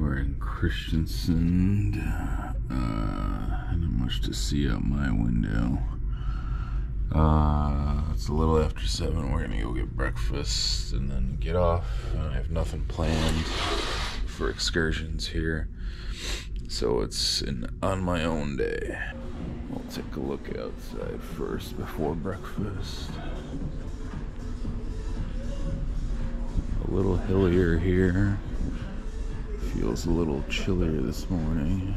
We're in Christiansand. Not much to see out my window. It's a little after 7. We're gonna go get breakfast and then get off. I have nothing planned for excursions here, so it's on my own day. We'll take a look outside first before breakfast. A little hillier here. Feels a little chillier this morning.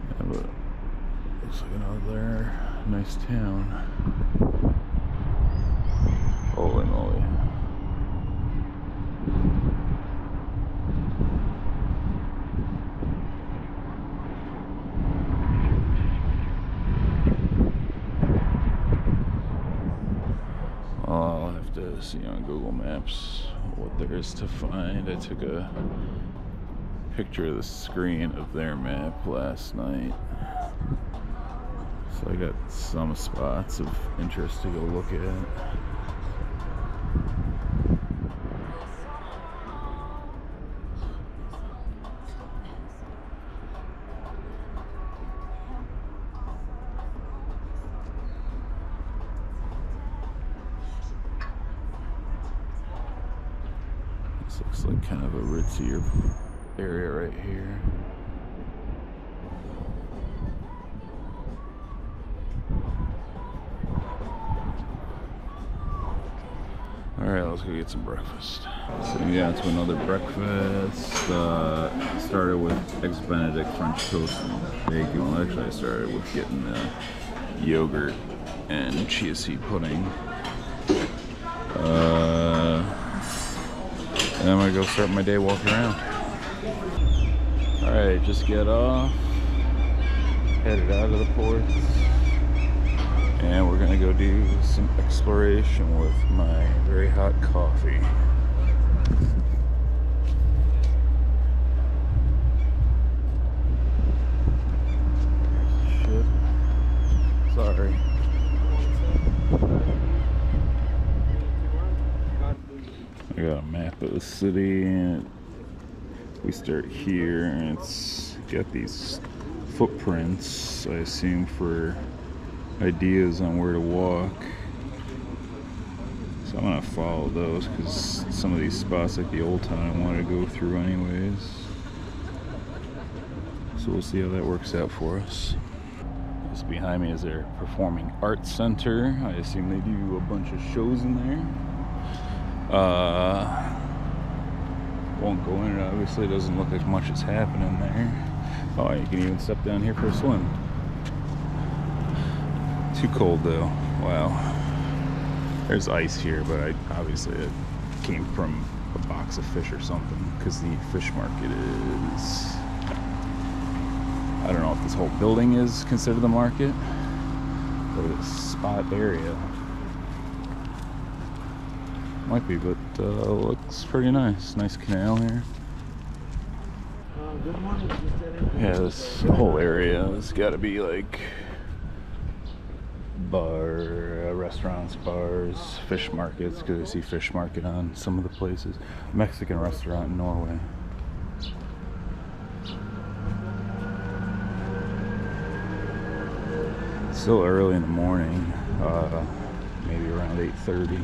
Yeah, but looks like another nice town. Holy moly. I'll have to see on Google Maps what there is to find. I took a picture of the screen of their map last night, so I got some spots of interest to go look at. This looks like kind of a ritzier area right here. Alright, let's go get some breakfast. So yeah, it's another breakfast. Started with Eggs Benedict, French toast, and bacon. Well, actually I started with getting the yogurt and chia seed pudding. And I'm gonna go start my day walking around. Alright, just get off, headed out of the ports, and we're gonna go do some exploration with my very hot coffee. Shit. Sorry. I got a map of the city, and we start here, and it's got these footprints, I assume, for ideas on where to walk. So I'm gonna follow those because some of these spots, like the old town, I want to go through anyways. So we'll see how that works out for us. Just behind me is their Performing Arts Center. I assume they do a bunch of shows in there. Won't go in it, obviously. It doesn't look like much is happening there. Oh, you can even step down here for a swim. Too cold though. Wow. There's ice here, but obviously it came from a box of fish or something, because the fish market is, I don't know if this whole building is considered the market, but it's spot area. Might be, but looks pretty nice. Nice canal here. Yeah, this whole area has got to be like restaurants, bars, fish markets, because I see fish market on some of the places. Mexican restaurant in Norway. It's still early in the morning, maybe around 8:30.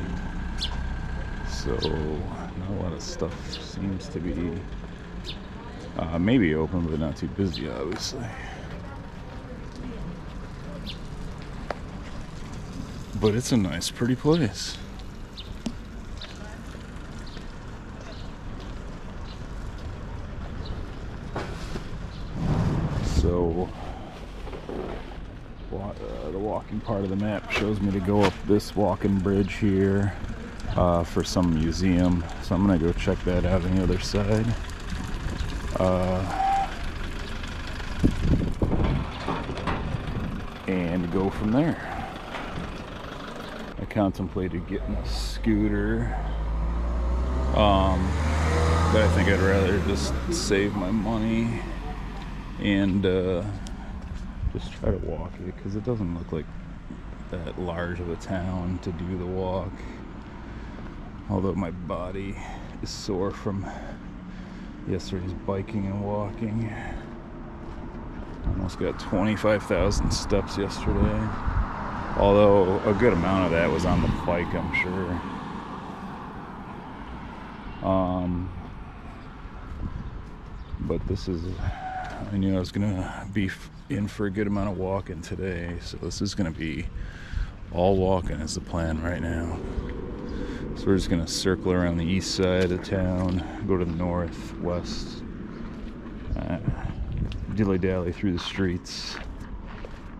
So not a lot of stuff seems to be maybe open, but not too busy, obviously. But it's a nice, pretty place. So the walking part of the map shows me to go up this walking bridge here for some museum, so I'm gonna go check that out on the other side. And go from there. I contemplated getting a scooter but I think I'd rather just save my money and just try to walk it, because it doesn't look like that large of a town to do the walk. Although my body is sore from yesterday's biking and walking. Almost got 25,000 steps yesterday. Although a good amount of that was on the bike, I'm sure. But this is, I knew I was gonna be in for a good amount of walking today, so this is gonna be all walking is the plan right now. So we're just gonna circle around the east side of town, go to the north, west, dilly-dally through the streets,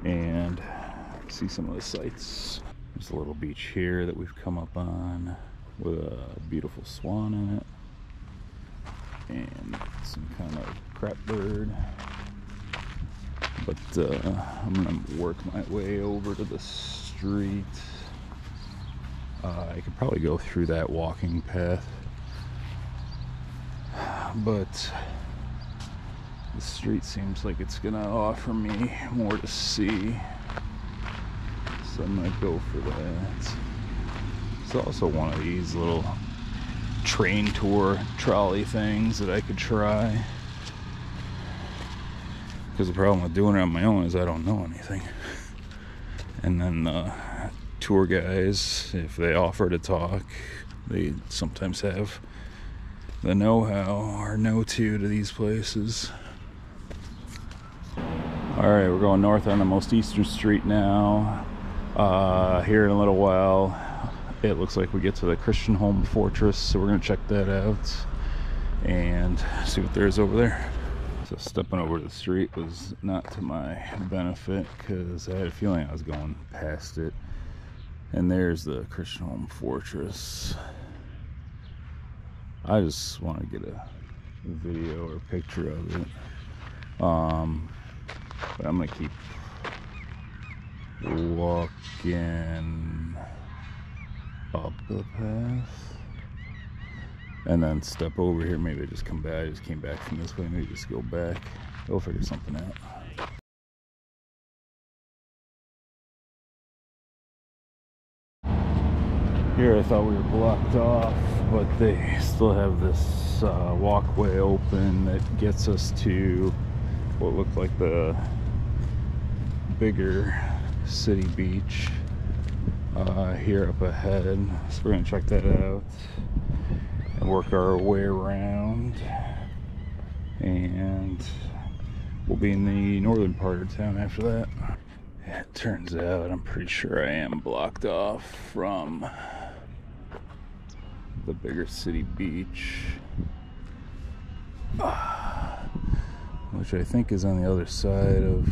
and see some of the sights. There's a little beach here that we've come up on with a beautiful swan in it and some kind of crap bird. But I'm gonna work my way over to the street. I could probably go through that walking path, but the street seems like it's gonna offer me more to see, so I'm gonna go for that. It's also one of these little train tour trolley things that I could try, because the problem with doing it on my own is I don't know anything. And then tour guys, if they offer to talk, they sometimes have the know-how or know-to these places. Alright, we're going north on the most eastern street now. Here in a little while, it looks like we get to the Christian Home Fortress, so we're going to check that out and see what there is over there. So stepping over to the street was not to my benefit, because I had a feeling I was going past it. And there's the Christian Home Fortress. I just want to get a video or picture of it. But I'm gonna keep walking up the path and then step over here. Maybe I just come back. I just came back from this way. Maybe just go back. We'll figure something out. Here I thought we were blocked off, but they still have this walkway open that gets us to what looked like the bigger city beach here up ahead. So we're gonna check that out and work our way around, and we'll be in the northern part of town after that. It turns out I'm pretty sure I am blocked off from the bigger city beach, which I think is on the other side of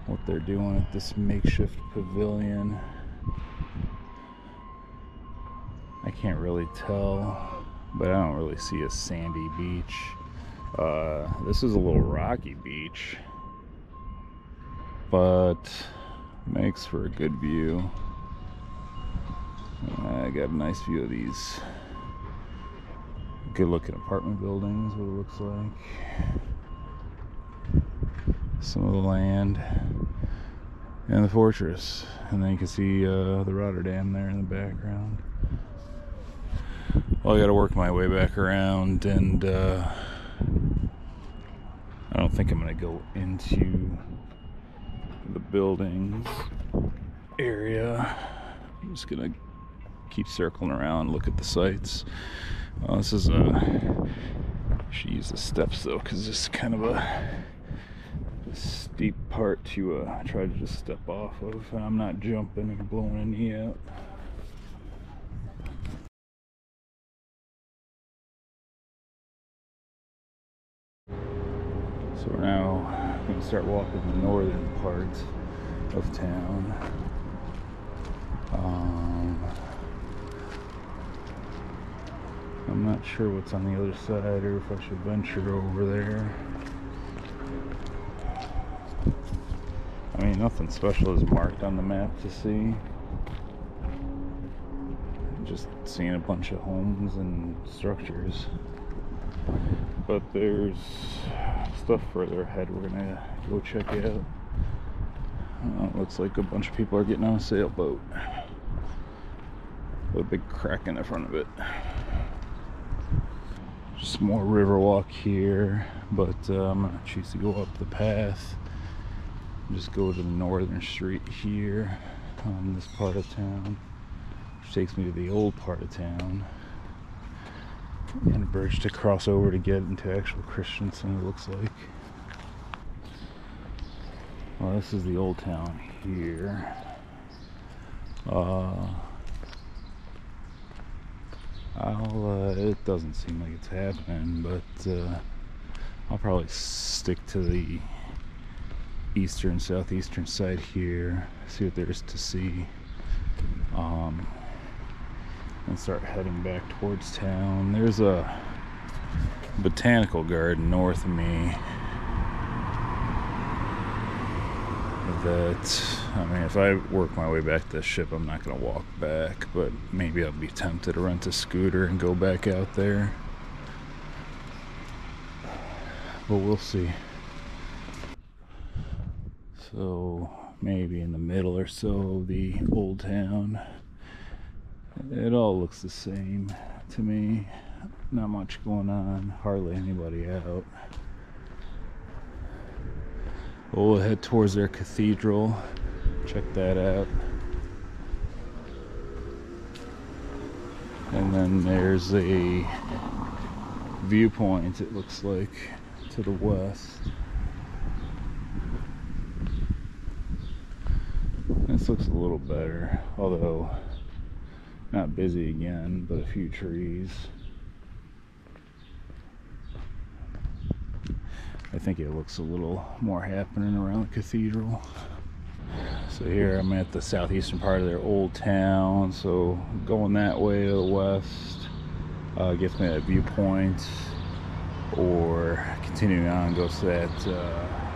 what they're doing at this makeshift pavilion. I can't really tell, but I don't really see a sandy beach. This is a little rocky beach, but makes for a good view. I got a nice view of these good looking apartment buildings, what it looks like. Some of the land and the fortress, and then you can see the Rotterdam there in the background. Well, I gotta work my way back around, and I don't think I'm gonna go into the buildings area. I'm just gonna keep circling around, look at the sights. This is should use the steps though, because this is kind of a steep part to try to just step off of, and I'm not jumping and blowing a knee out. So we're now going to start walking the northern part of town. I'm not sure what's on the other side, or if I should venture over there. I mean, nothing special is marked on the map to see. just seeing a bunch of homes and structures. But there's stuff further ahead we're gonna go check out. Looks like a bunch of people are getting on a sailboat with a big crack in the front of it. Just more river walk here, but I'm gonna choose to go up the path. Just go to the northern street here on this part of town, which takes me to the old part of town, and a bridge to cross over to get into actual Christensen, it looks like. Well, this is the old town here. It doesn't seem like it's happening, but I'll probably stick to the eastern, southeastern side here, see what there is to see, and start heading back towards town. There's a botanical garden north of me that, I mean, if I work my way back to the ship, I'm not going to walk back, but maybe I'll be tempted to rent a scooter and go back out there. But we'll see. So maybe in the middle or so of the old town. It all looks the same to me. Not much going on, hardly anybody out. We'll head towards their cathedral, check that out. And then there's a viewpoint, it looks like, to the west. This looks a little better, although not busy again, but a few trees. I think it looks a little more happening around the cathedral. So here I'm at the southeastern part of their old town, so going that way to the west gets me that viewpoint, or continuing on goes to that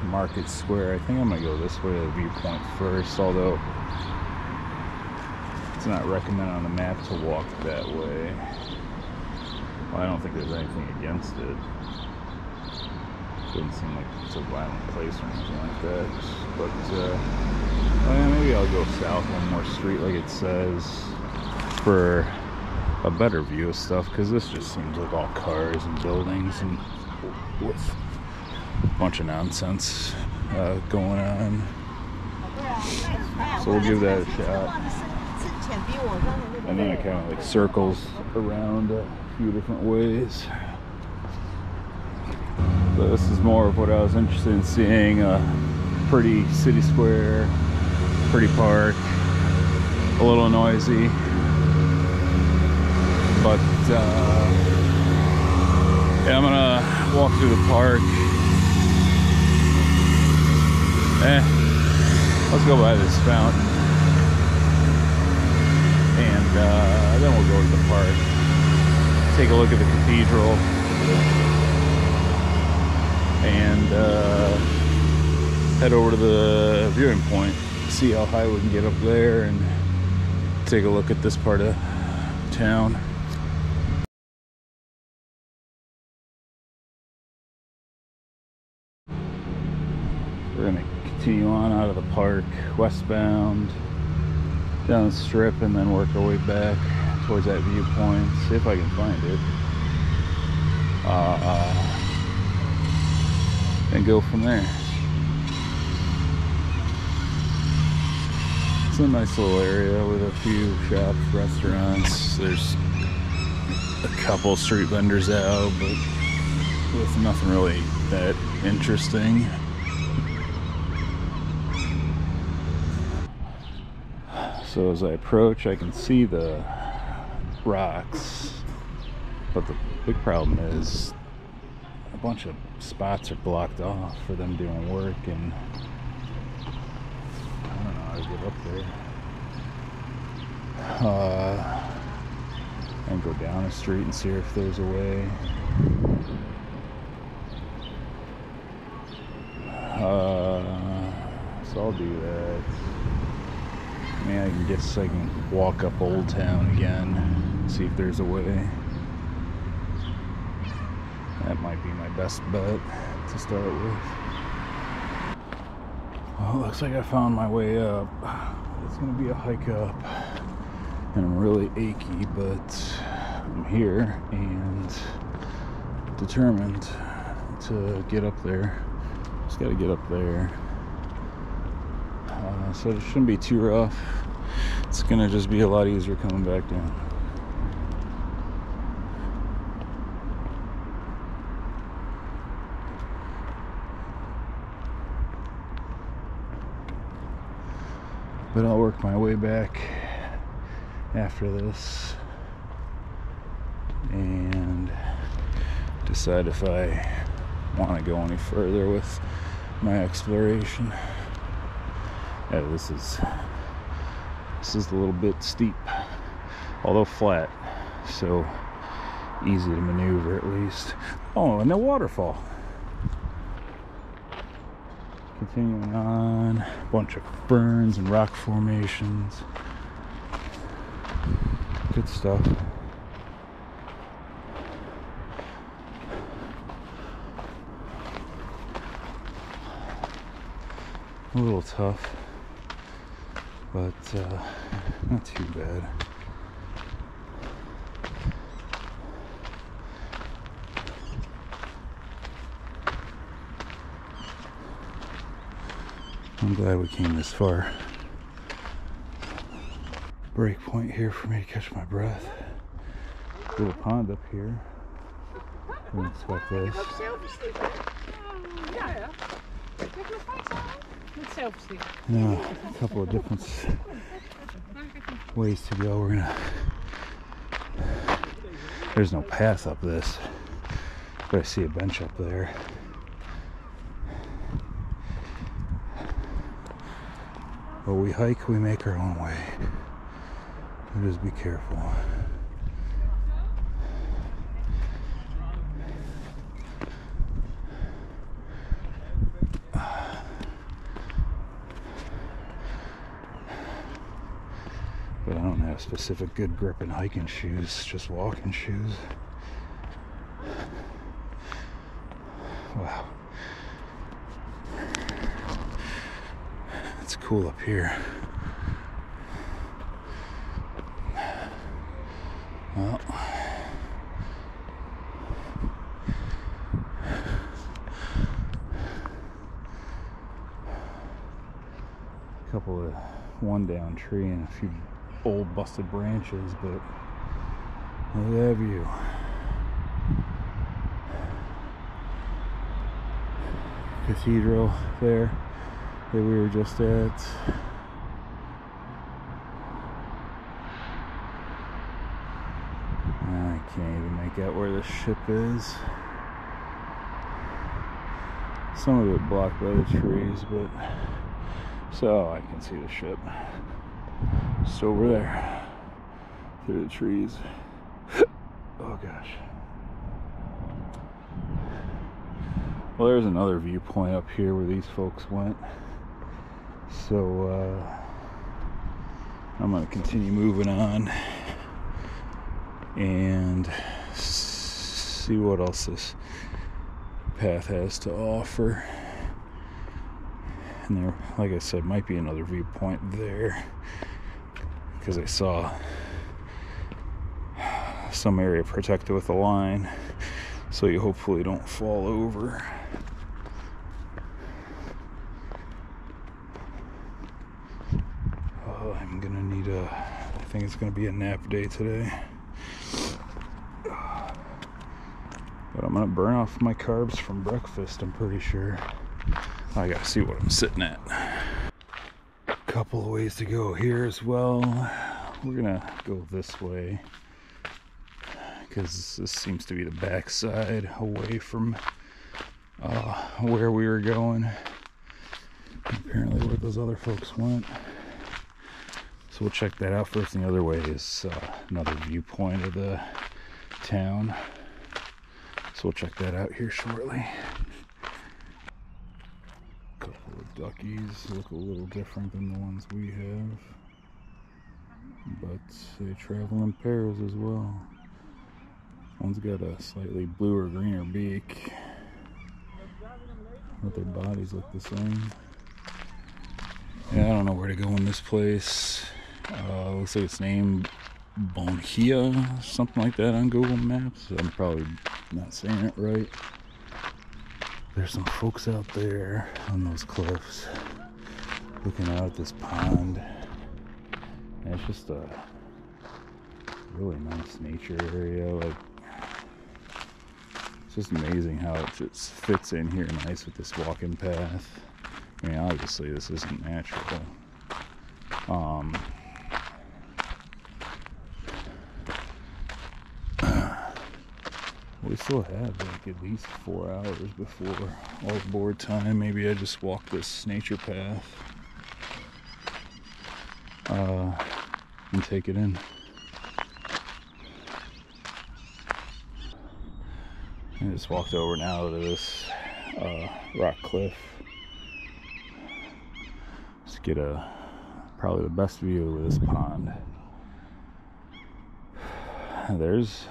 market square. I think I'm gonna go this way to the viewpoint first, although it's not recommended on the map to walk that way. Well, I don't think there's anything against it. Doesn't seem like it's a violent place or anything like that. But maybe I'll go south one more street like it says for a better view of stuff, because this just seems like all cars and buildings and with a bunch of nonsense going on. So we'll give that a shot. And then it kind of like circles around a few different ways. So this is more of what I was interested in seeing, a pretty city square, pretty park, a little noisy, but yeah, I'm gonna walk through the park. Let's go by this fountain, and then we'll go to the park, take a look at the cathedral, and head over to the viewing point, see how high we can get up there, and take a look at this part of town. We're gonna continue on out of the park, westbound, down the strip, and then work our way back towards that viewpoint, see if I can find it. And go from there. It's a nice little area with a few shops, restaurants. There's a couple street vendors out, but with nothing really that interesting. So as I approach, I can see the rocks, but the big problem is a bunch of spots are blocked off for them doing work, and I don't know how to get up there. And go down a street and see if there's a way. So I'll do that. I mean, I guess I can walk up Old Town again. See if there's a way. That might be my best bet to start with. Well, it looks like I found my way up. It's gonna be a hike up, and I'm really achy, but I'm here and determined to get up there. Just gotta get up there. So it shouldn't be too rough. It's gonna just be a lot easier coming back down. But I'll work my way back after this and decide if I want to go any further with my exploration. Yeah, this is a little bit steep, although flat, so easy to maneuver at least. Oh, and the waterfall. Continuing on, a bunch of ferns and rock formations. Good stuff. A little tough, but not too bad. I'm glad we came this far. Break point here for me to catch my breath. Little pond up here. Didn't expect this. Yeah, a couple of different ways to go. There's no path up this, but I see a bench up there. But we hike, we make our own way. So just be careful. But I don't have specific good grip in hiking shoes, just walking shoes. Wow. It's cool up here. Well, a couple of one down tree and a few old busted branches, but look at that view. Cathedral there that we were just at. I can't even make out where the ship is. Some of it blocked by the trees, but so I can see the ship. Just over there through the trees. Oh gosh. Well, there's another viewpoint up here where these folks went. So I'm going to continue moving on and see what else this path has to offer. And there, like I said, might be another viewpoint there, because I saw some area protected with a line, so you hopefully don't fall over. I'm gonna need I think it's gonna be a nap day today. But I'm gonna burn off my carbs from breakfast, I'm pretty sure. I gotta see what I'm sitting at. Couple of ways to go here as well. We're gonna go this way because this seems to be the backside away from where we were going. Apparently where those other folks went. So we'll check that out first. And the other way is another viewpoint of the town. So we'll check that out here shortly. Couple of duckies look a little different than the ones we have. but they travel in pairs as well. One's got a slightly bluer, greener beak, but their bodies look the same. Yeah, I don't know where to go in this place. Looks like it's named Bonhia, something like that on Google Maps. I'm probably not saying it right. There's some folks out there on those cliffs looking out at this pond. And it's just a really nice nature area. Like, it's just amazing how it just fits in here nice with this walking path. I mean, obviously this isn't natural. We still have like at least 4 hours before all board time. Maybe I just walk this nature path and take it in. I just walked over now to this rock cliff. Just get probably the best view of this pond. There's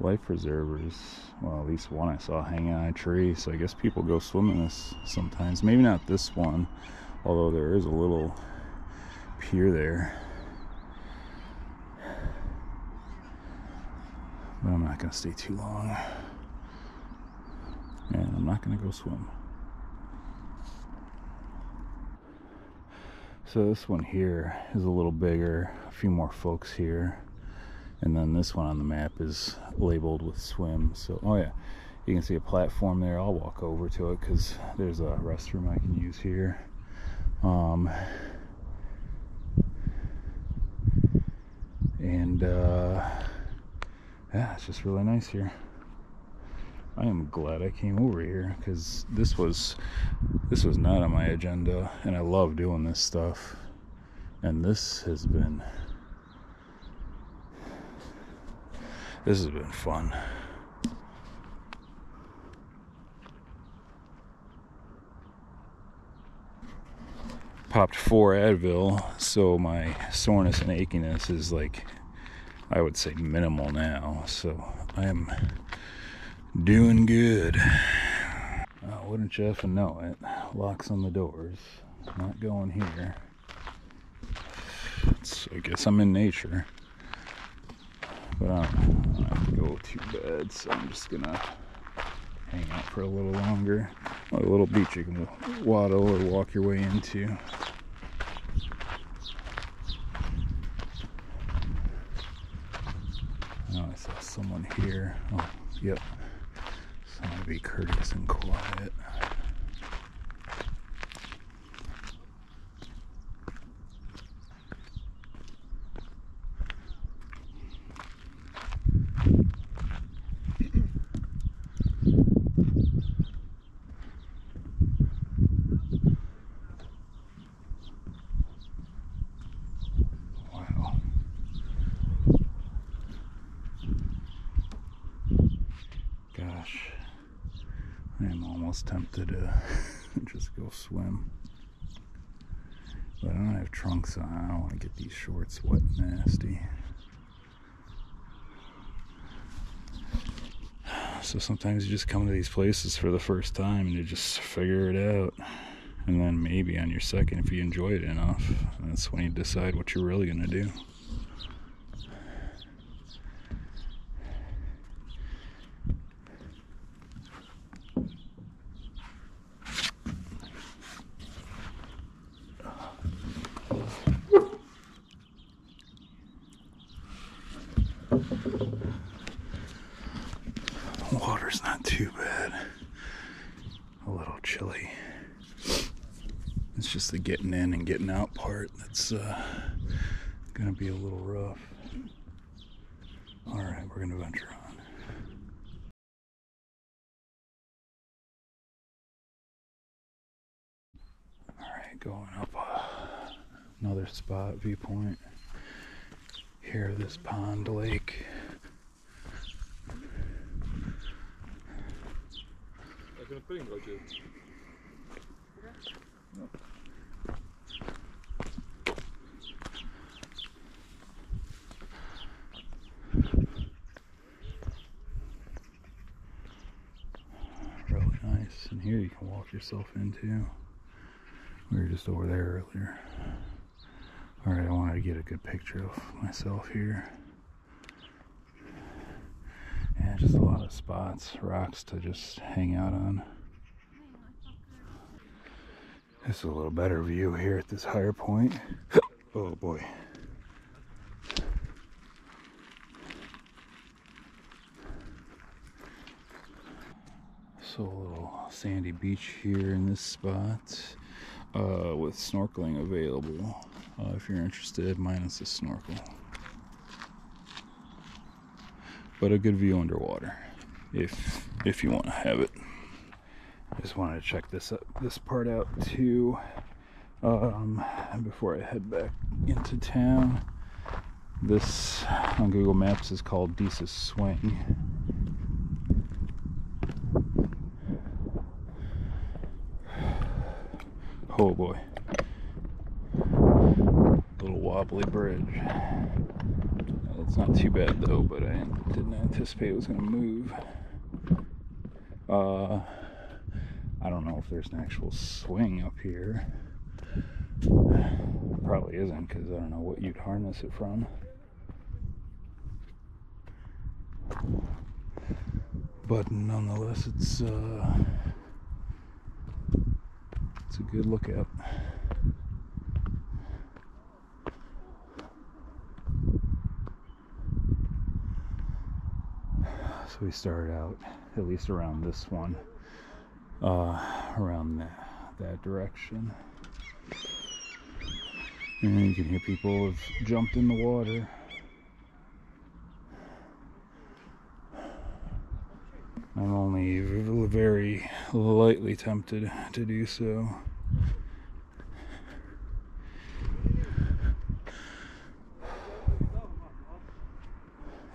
life preservers. Well, at least one I saw hanging on a tree. So I guess people go swimming this sometimes. Maybe not this one, although there is a little pier there. But I'm not going to stay too long. And I'm not going to go swim. So this one here is a little bigger. A few more folks here. And then this one on the map is labeled with swim. So, oh yeah, you can see a platform there. I'll walk over to it because there's a restroom I can use here. Yeah, it's just really nice here. I am glad I came over here because this was not on my agenda, and I love doing this stuff. And this has been fun. Popped 4 Advil, so my soreness and achiness is like, I would say, minimal now. So I am doing good. Wouldn't you effing know it? Locks on the doors. Not going here. I guess I'm in nature. But I don't have to go too bad, so I'm just gonna hang out for a little longer. A little beach you can waddle or walk your way into. Oh, I saw someone here. Oh, yep. So I'm gonna be courteous and quiet. Gosh, I am almost tempted to just go swim, but I don't have trunks on. I don't want to get these shorts wet and nasty. So sometimes you just come to these places for the first time and you just figure it out, and then maybe on your second, if you enjoy it enough, that's when you decide what you're really gonna do. Water's not too bad. A little chilly. It's just the getting in and getting out part that's gonna be a little rough. Alright, we're gonna venture on. Alright, going up another spot, viewpoint. Here, this pond lake. Een puddingbroodje. here you can walk yourself into. We were just over there earlier. Alright, I wanted to get a good picture of myself here. Yeah, just a lot of spots, rocks to just hang out on. This is a little better view here at this higher point. Oh boy. So a little sandy beach here in this spot, with snorkeling available if you're interested, minus a snorkel. But a good view underwater if you want to have it. I just wanted to check this part out too before I head back into town. This on Google Maps is called Deesa's Swing. Oh boy. Little wobbly bridge. It's not too bad though, but I didn't anticipate it was going to move. I don't know if there's an actual swing up here. Probably isn't, because I don't know what you'd harness it from. But nonetheless, it's a good lookout. So we started out at least around this one, around that direction, and you can hear people have jumped in the water. I'm only very lightly tempted to do so.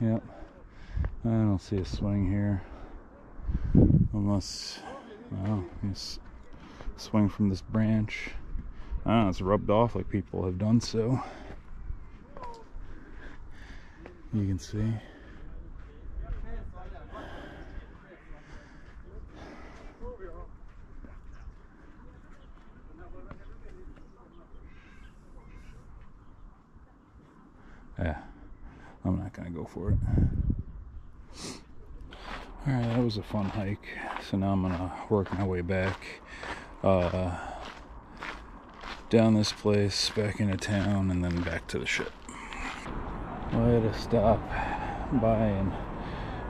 Yep, I don't see a swing here, unless, oh, swing from this branch. I don't know, it's rubbed off like people have done so. You can see. Yeah, I'm not gonna go for it. Alright, that was a fun hike. So now I'm gonna work my way back down this place, back into town, and then back to the ship. Well, I had to stop by and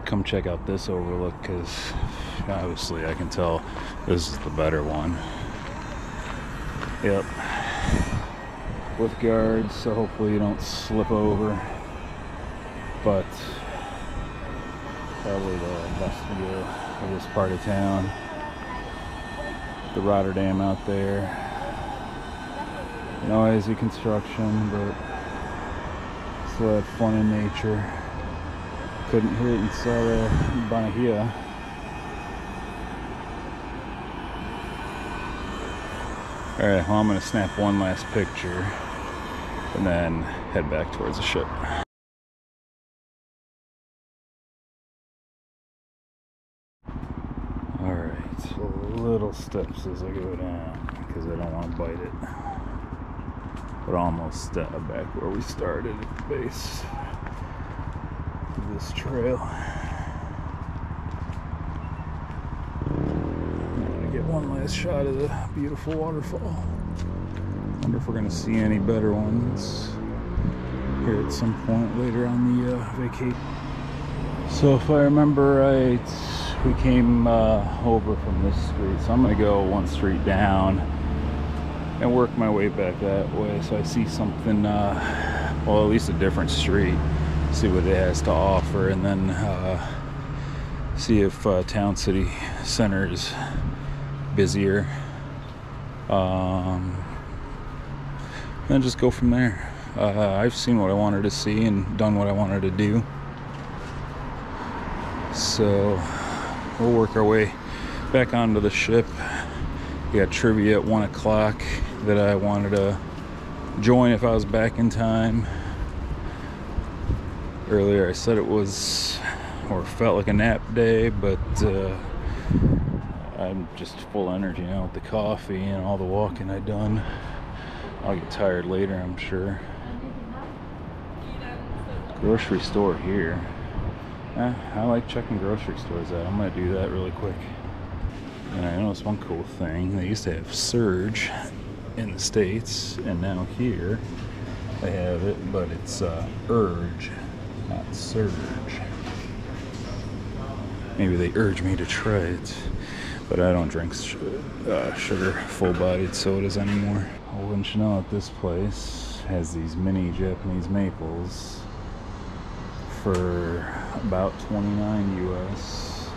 come check out this overlook, because obviously I can tell this is the better one. Yep. With guards, so hopefully you don't slip over, but probably the best view of this part of town. The Rotterdam out there, noisy construction, but still had fun in nature. Couldn't hear it inside the Bahia. Alright, well, I'm going to snap one last picture and then head back towards the ship. Alright, so little steps as I go down, because I don't want to bite it. But almost back where we started at the base of this trail. Get one last shot of the beautiful waterfall. Wonder if we're gonna see any better ones here at some point later on the vacation. So if I remember right, we came over from this street, so I'm gonna go one street down and work my way back that way, so I see something, well, at least a different street, see what it has to offer, and then see if Town City Center is busier, then just go from there. I've seen what I wanted to see and done what I wanted to do, so we'll work our way back onto the ship. We got trivia at 1 o'clock that I wanted to join if I was back in time. Earlier I said it was, or felt like a nap day, but I'm just full energy now with the coffee and all the walking I've done. I'll get tired later, I'm sure. Grocery store here. I like checking grocery stores out. I'm gonna do that really quick. And I noticed one cool thing. They used to have Surge in the States, and now here they have it, but it's Urge, not Surge. Maybe they urge me to try it, but I don't drink sugar full-bodied sodas anymore. Well, wouldn't you know it, this place has these mini Japanese maples for about $29 US.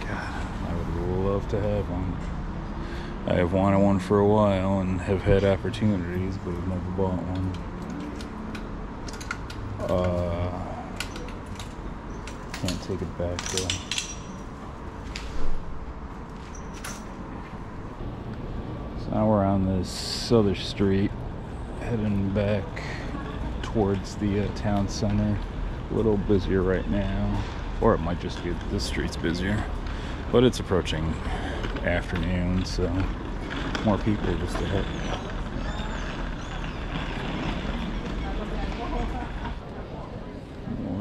God, I would love to have one. I have wanted one for a while and have had opportunities, but have never bought one. Can't take it back though. So now we're on this other street, heading back towards the town center. A little busier right now, or it might just be that this street's busier, but it's approaching afternoon, so more people just ahead.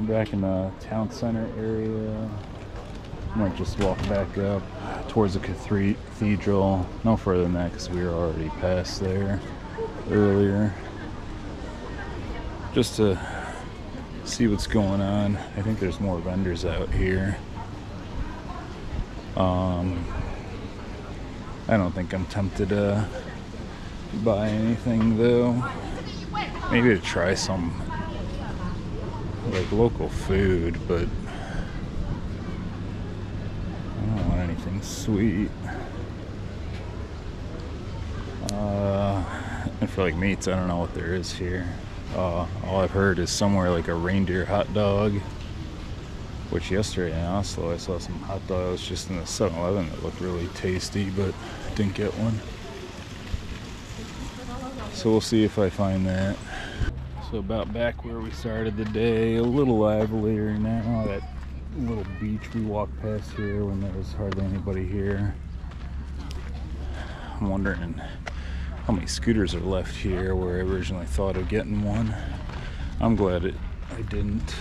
Back in the town center area. I might just walk back up towards the cathedral. No further than that because we were already past there earlier. Just to see what's going on. I think there's more vendors out here. I don't think I'm tempted to buy anything though. Maybe to try some like local food, but I don't want anything sweet. And for like meats, I don't know what there is here. All I've heard is somewhere like a reindeer hot dog, which yesterday in Oslo I saw some hot dogs just in the 7-Eleven that looked really tasty, but didn't get one. So we'll see if I find that. So about back where we started the day, a little livelier now. That little beach we walked past here when there was hardly anybody here. I'm wondering how many scooters are left here where I originally thought of getting one. I'm glad I didn't.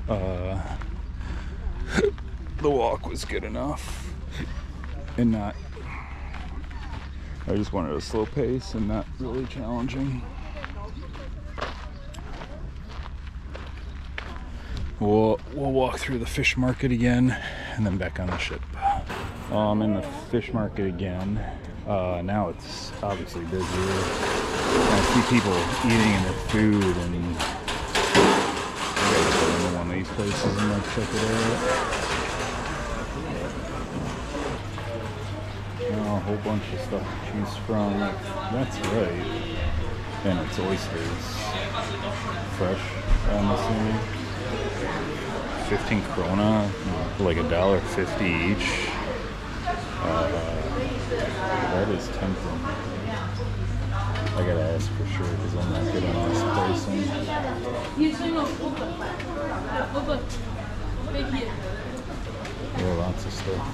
The walk was good enough and not, I just wanted a slow pace and not really challenging. We'll walk through the fish market again and then back on the ship. I'm in the fish market again. Now it's obviously busier. I see people eating in their food, and I gotta go into one of these places and like check it out. A whole bunch of stuff to choose from. That's right. And it's oysters. Fresh, I'm assuming. 15 krona, like $1.50 each. That is tempting. I gotta ask for sure because I'm not getting this pricing. Yeah, lots of stuff.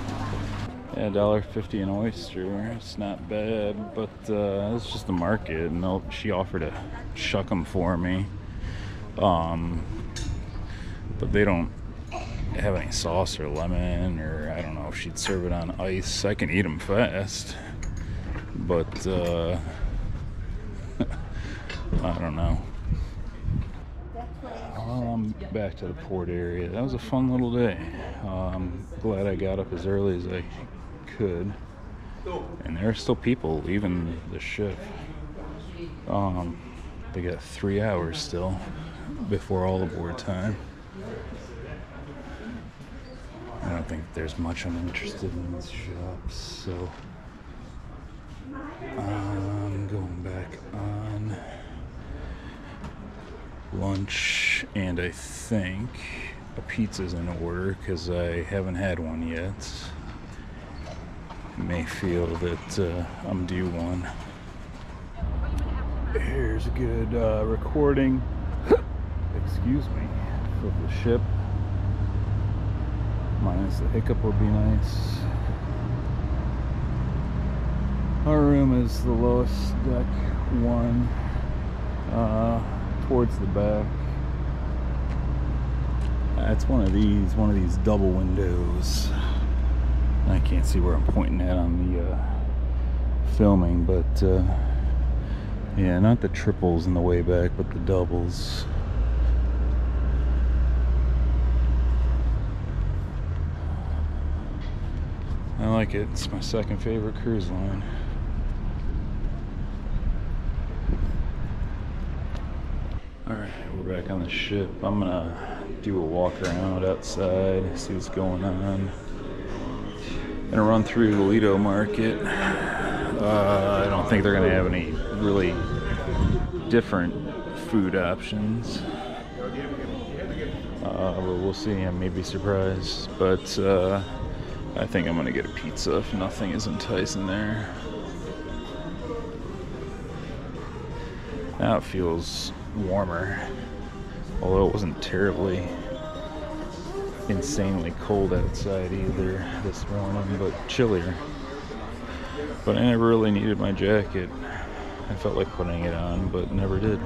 Yeah, $1.50 an oyster. It's not bad, but it's just the market, and she offered to shuck them for me. But they don't have any sauce or lemon, or I don't know if she'd serve it on ice. I can eat them fast, but I don't know. I'm back to the port area. That was a fun little day. I'm glad I got up as early as I could, and there are still people leaving the ship. They got 3 hours still before all aboard time. I don't think there's much I'm interested in these shops, so I'm going back on lunch, and I think a pizza's in order because I haven't had one yet. I may feel that I'm due one. Here's a good recording, excuse me, of the ship. Minus the hiccup would be nice. Our room is the lowest deck one, towards the back. It's one of these double windows. I can't see where I'm pointing at on the filming, but yeah, not the triples in the way back, but the doubles. I like it. It's my second favorite cruise line. Alright, we're back on the ship. I'm gonna do a walk around outside, see what's going on. Gonna run through the Lido Market. I don't think they're gonna have any really different food options. But we'll see. I may be surprised. But I think I'm gonna get a pizza if nothing is enticing there. Now it feels warmer, although it wasn't terribly insanely cold outside either this morning, but chillier. But I never really needed my jacket. I felt like putting it on, but never did.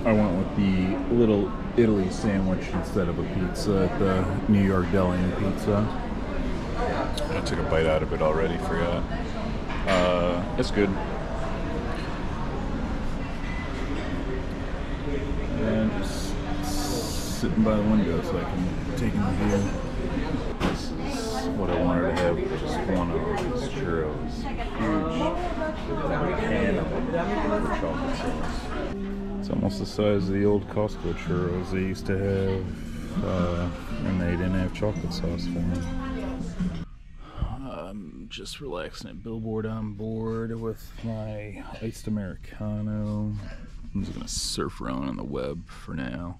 I went with the Little Italy sandwich instead of a pizza at the New York Deli and Pizza. I took a bite out of it already, forgot. It's good. And just sitting by the window so I can take in the view. This is what I wanted to have, just one of these churros. Huge pan of chocolate sauce. It's almost the size of the old Costco churros they used to have, and they didn't have chocolate sauce for them. I'm just relaxing at Billboard on board with my iced Americano. I'm just gonna surf around on the web for now.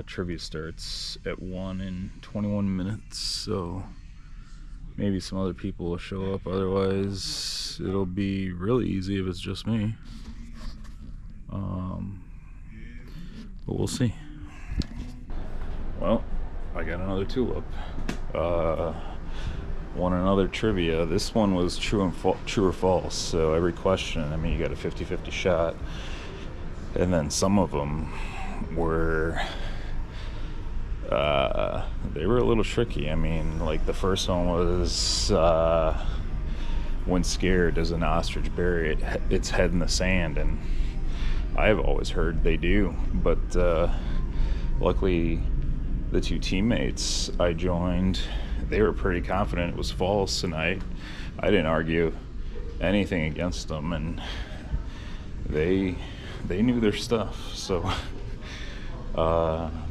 Trivia starts at 1 in 21 minutes, so maybe some other people will show up. Otherwise, it'll be really easy if it's just me. But we'll see. Well, I got another tulip. Won another trivia. This one was true or false. So every question, I mean, you got a 50-50 shot. And then some of them were, they were a little tricky. I mean, like the first one was, when scared, does an ostrich bury its head in the sand? And I've always heard they do, but luckily the two teammates I joined, they were pretty confident it was false, and I didn't argue anything against them, and they knew their stuff. So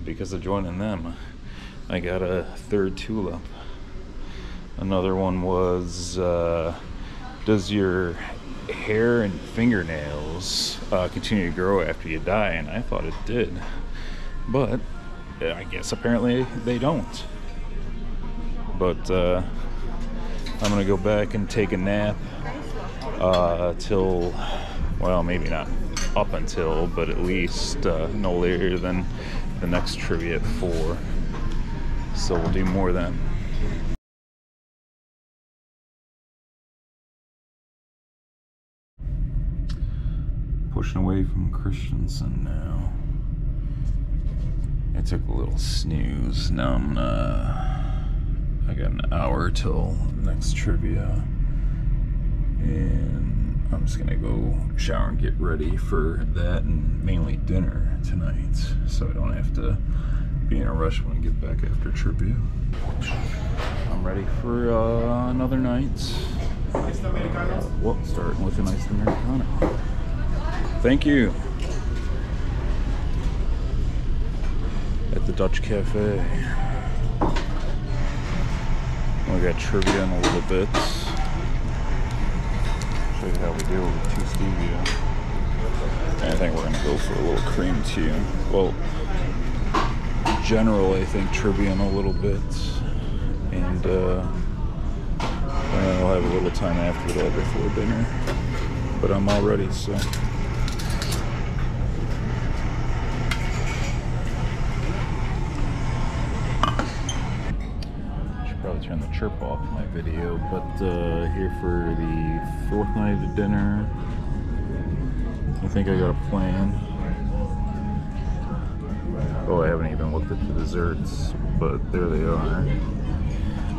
because of joining them, I got a third tulip. Another one was, does your hair and fingernails continue to grow after you die? And I thought it did, but I guess apparently they don't. But I'm gonna go back and take a nap till, well, maybe not up until, but at least no later than the next trivia at 4. So we'll do more then. Pushing away from Christensen now. I took a little snooze. Now I got an hour till next trivia, and I'm just gonna go shower and get ready for that, and mainly dinner tonight, so I don't have to be in a rush when I get back after trivia. I'm ready for another night. Well, starting with an iced Americano. Thank you. At the Dutch Cafe. We got trivia in a little bit. Show you how we deal with 2 stevia. And I think we're gonna go for a little cream tea. Well, general, I think trivia in a little bit, and then we'll have a little time after that before dinner. But I'm all ready, so. turn the chirp off my video, but here for the fourth night of dinner. I think I got a plan. Oh, I haven't even looked at the desserts, but there they are.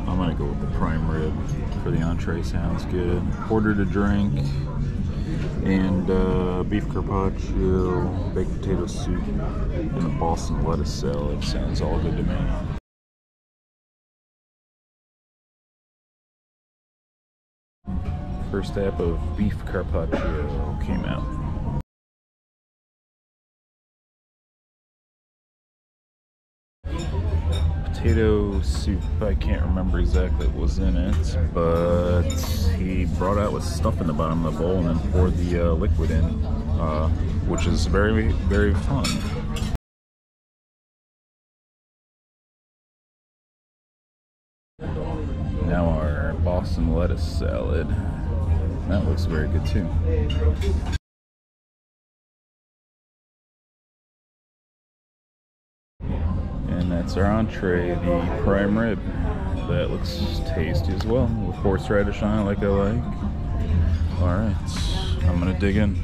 I'm gonna go with the prime rib for the entree, sounds good. Ordered a drink and beef carpaccio, baked potato soup, and a Boston lettuce salad. Sounds all good to me. First step of beef carpaccio came out. Potato soup, I can't remember exactly what was in it, but he brought out with stuff in the bottom of the bowl and then poured the liquid in, which is very, very fun. Now our Boston lettuce salad. That looks very good too. And that's our entree, the prime rib. That looks tasty as well, with horseradish on it like I like. Alright, I'm gonna dig in.